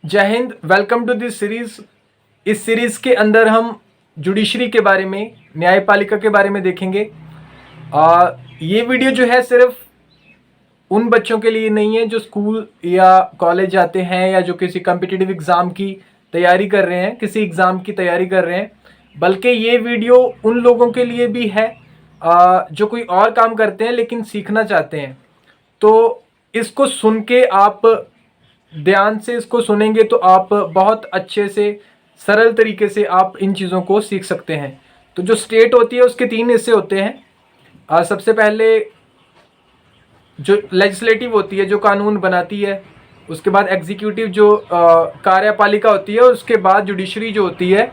जय Hind. Welcome to this series. इस series के अंदर हम जुडिशरी के बारे में, न्यायपालिका के बारे में देखेंगे। ये वीडियो जो है सिर्फ उन बच्चों के लिए नहीं है जो स्कूल या कॉलेज जाते हैं या जो किसी कॉम्पिटिटिव एग्ज़ाम की तैयारी कर रहे हैं, किसी एग्ज़ाम की तैयारी कर रहे हैं, बल्कि ये वीडियो उन लोगों के लिए भी है जो कोई और काम करते हैं लेकिन सीखना चाहते हैं। तो इसको सुन के आप ध्यान से इसको सुनेंगे तो आप बहुत अच्छे से, सरल तरीके से आप इन चीज़ों को सीख सकते हैं। तो जो स्टेट होती है उसके 3 हिस्से होते हैं। सबसे पहले जो लेजिस्लेटिव होती है, जो कानून बनाती है, उसके बाद एग्जीक्यूटिव जो कार्यपालिका होती है, और उसके बाद जुडिशरी जो होती है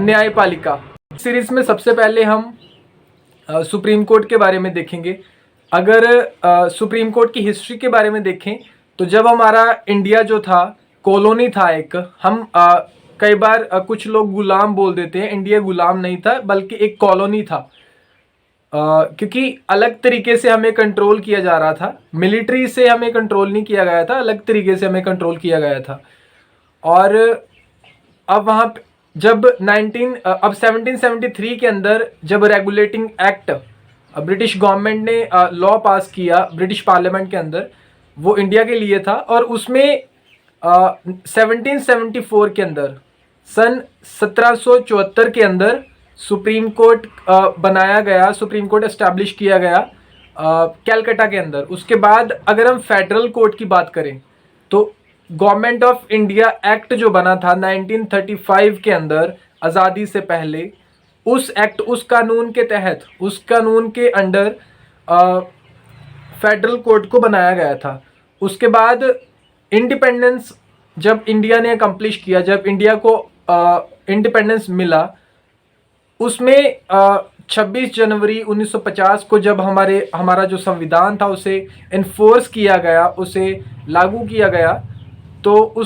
न्यायपालिका। सीरीज में सबसे पहले हम सुप्रीम कोर्ट के बारे में देखेंगे। अगर सुप्रीम कोर्ट की हिस्ट्री के बारे में देखें तो जब हमारा इंडिया जो था कॉलोनी था एक, हम कई बार कुछ लोग गुलाम बोल देते हैं। इंडिया गुलाम नहीं था बल्कि एक कॉलोनी था, क्योंकि अलग तरीके से हमें कंट्रोल किया जा रहा था। मिलिट्री से हमें कंट्रोल नहीं किया गया था, अलग तरीके से हमें कंट्रोल किया गया था। और अब वहाँ जब 1773 के अंदर जब रेगुलेटिंग एक्ट ब्रिटिश गवर्नमेंट ने लॉ पास किया ब्रिटिश पार्लियामेंट के अंदर, वो इंडिया के लिए था। और उसमें 1774 के अंदर, सन 1774 के अंदर सुप्रीम कोर्ट बनाया गया, सुप्रीम कोर्ट एस्टैब्लिश किया गया कैलकाटा के अंदर। उसके बाद अगर हम फेडरल कोर्ट की बात करें तो गवर्नमेंट ऑफ इंडिया एक्ट जो बना था 1935 के अंदर, आज़ादी से पहले, उस एक्ट, उस कानून के तहत, उस कानून के अंडर फेडरल कोर्ट को बनाया गया था। उसके बाद इंडिपेंडेंस जब इंडिया ने अकम्प्लिश किया, जब इंडिया को इंडिपेंडेंस मिला, उसमें 26 जनवरी 1950 को जब हमारा जो संविधान था उसे इन्फोर्स किया गया, उसे लागू किया गया, तो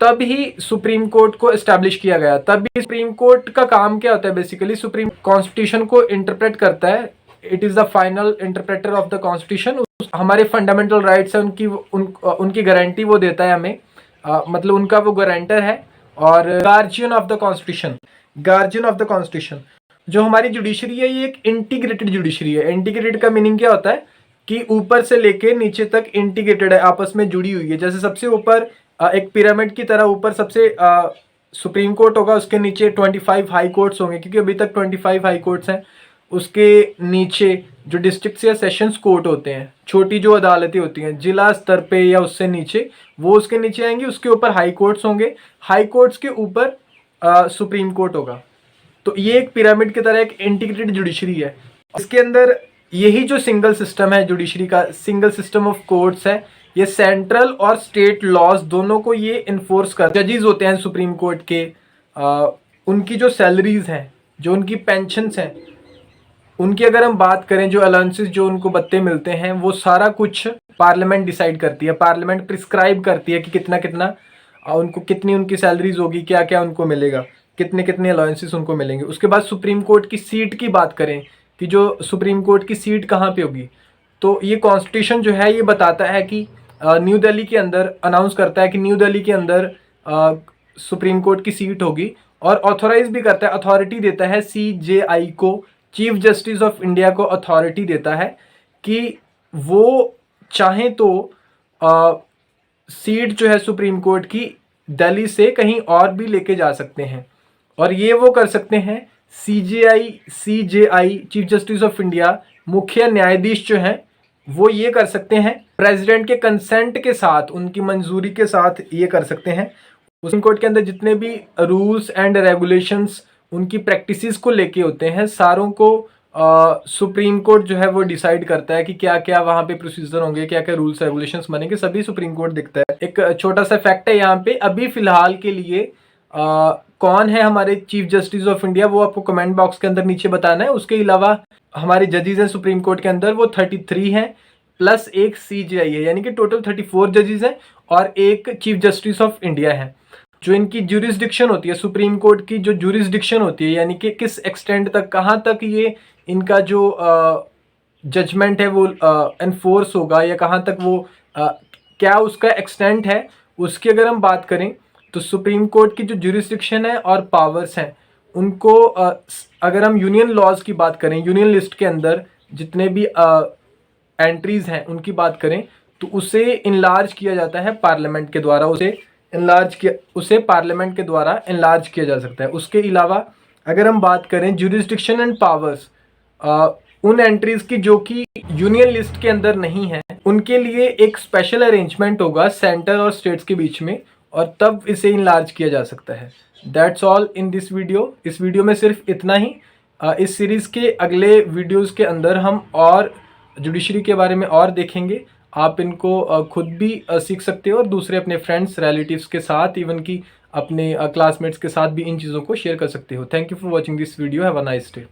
तब ही सुप्रीम कोर्ट को एस्टैब्लिश किया गया। तब भी सुप्रीम कोर्ट का काम क्या होता है? बेसिकली सुप्रीम कॉन्स्टिट्यूशन को इंटरप्रेट करता है। It is the final interpreter of the constitution. हमारे फंडामेंटल राइट्स हैं उनकी गारंटी वो देता है हमें, मतलब उनका वो गारंटर है। और guardian of the constitution, guardian of the constitution. जो हमारी जुडिशरी है ये एक इंटीग्रेटेड जुडिशरी है। इंटीग्रेटेड का मीनिंग क्या होता है कि ऊपर से लेके नीचे तक इंटीग्रेटेड है, आपस में जुड़ी हुई है। जैसे सबसे ऊपर एक पिरामिड की तरह ऊपर सबसे सुप्रीम कोर्ट होगा, उसके नीचे 25 हाई कोर्ट्स होंगे, क्योंकि अभी तक 25 हाई कोर्ट्स हैं। उसके नीचे जो डिस्ट्रिक्ट या सेशंस कोर्ट होते हैं, छोटी जो अदालतें होती हैं जिला स्तर पे या उससे नीचे, वो उसके नीचे आएंगी। उसके ऊपर हाई कोर्ट्स होंगे, हाई कोर्ट्स के ऊपर सुप्रीम कोर्ट होगा। तो ये एक पिरामिड की तरह एक इंटीग्रेटेड जुडिशरी है। इसके अंदर यही जो सिंगल सिस्टम है जुडिशरी का, सिंगल सिस्टम ऑफ कोर्ट्स है, ये सेंट्रल और स्टेट लॉज दोनों को ये इन्फोर्स कर। जजेस होते हैं सुप्रीम कोर्ट के, उनकी जो सैलरीज हैं, जो उनकी पेंशन्स हैं, उनकी अगर हम बात करें, जो अलाउंसेस जो उनको भत्ते मिलते हैं, वो सारा कुछ पार्लियामेंट डिसाइड करती है। पार्लियामेंट प्रिस्क्राइब करती है कि कितना कितना उनको, कितनी उनकी सैलरीज होगी, क्या क्या उनको मिलेगा, कितने कितने अलाउंसेस उनको मिलेंगे। उसके बाद सुप्रीम कोर्ट की सीट की बात करें कि जो सुप्रीम कोर्ट की सीट कहाँ पे होगी, तो ये कॉन्स्टिट्यूशन जो है ये बताता है कि न्यू दिल्ली के अंदर, अनाउंस करता है कि न्यू दिल्ली के अंदर सुप्रीम कोर्ट की सीट होगी। और ऑथोराइज भी करता है, अथॉरिटी देता है CJI को, चीफ जस्टिस ऑफ इंडिया को अथॉरिटी देता है कि वो चाहें तो सीट जो है सुप्रीम कोर्ट की दिल्ली से कहीं और भी लेके जा सकते हैं। और ये वो कर सकते हैं CJI chief justice of India, मुख्य न्यायाधीश जो हैं, वो ये कर सकते हैं प्रेसिडेंट के कंसेंट के साथ, उनकी मंजूरी के साथ ये कर सकते हैं। सुप्रीम कोर्ट के अंदर जितने भी रूल्स एंड रेगुलेशंस उनकी प्रैक्टिसेस को लेके होते हैं, सारों को सुप्रीम कोर्ट जो है वो डिसाइड करता है कि क्या क्या वहाँ पे प्रोसीजर होंगे, क्या क्या रूल्स रेगुलेशंस बनेंगे, सभी सुप्रीम कोर्ट देखता है। एक छोटा सा फैक्ट है यहाँ पे, अभी फिलहाल के लिए कौन है हमारे चीफ जस्टिस ऑफ इंडिया, वो आपको कमेंट बॉक्स के अंदर नीचे बताना है। उसके अलावा हमारे जजेस हैं सुप्रीम कोर्ट के अंदर, वो 33 हैं, प्लस एक CJI है, यानी कि टोटल 34 जजेस हैं और एक चीफ जस्टिस ऑफ इंडिया है। जो इनकी ज्यूरिसडिक्शन होती है, सुप्रीम कोर्ट की जो ज्यूरिसडिक्शन होती है, यानी कि किस एक्सटेंट तक, कहाँ तक ये इनका जो जजमेंट है वो एनफोर्स होगा, या कहाँ तक वो क्या उसका एक्सटेंट है, उसकी अगर हम बात करें तो सुप्रीम कोर्ट की जो जुरिस्डिक्शन है और पावर्स हैं उनको अगर हम यूनियन लॉज की बात करें, यूनियन लिस्ट के अंदर जितने भी एंट्रीज हैं उनकी बात करें, तो उसे इनलार्ज किया जाता है पार्लियामेंट के द्वारा, उसे पार्लियामेंट के द्वारा इनलार्ज किया जा सकता है। उसके अलावा अगर हम बात करें जुरिस्डिक्शन एंड पावर्स, उन एंट्रीज की जो कि यूनियन लिस्ट के अंदर नहीं है, उनके लिए एक स्पेशल अरेंजमेंट होगा सेंटर और स्टेट्स के बीच में, और तब इसे इनलार्ज किया जा सकता है। That's all in this video. इस वीडियो में सिर्फ इतना ही। इस सीरीज़ के अगले वीडियोस के अंदर हम और जुडिशरी के बारे में और देखेंगे। आप इनको खुद भी सीख सकते हो और दूसरे अपने फ्रेंड्स, रिलेटिव्स के साथ, इवन कि अपने क्लासमेट्स के साथ भी इन चीज़ों को शेयर कर सकते हो। Thank you for watching this video. Have a nice day.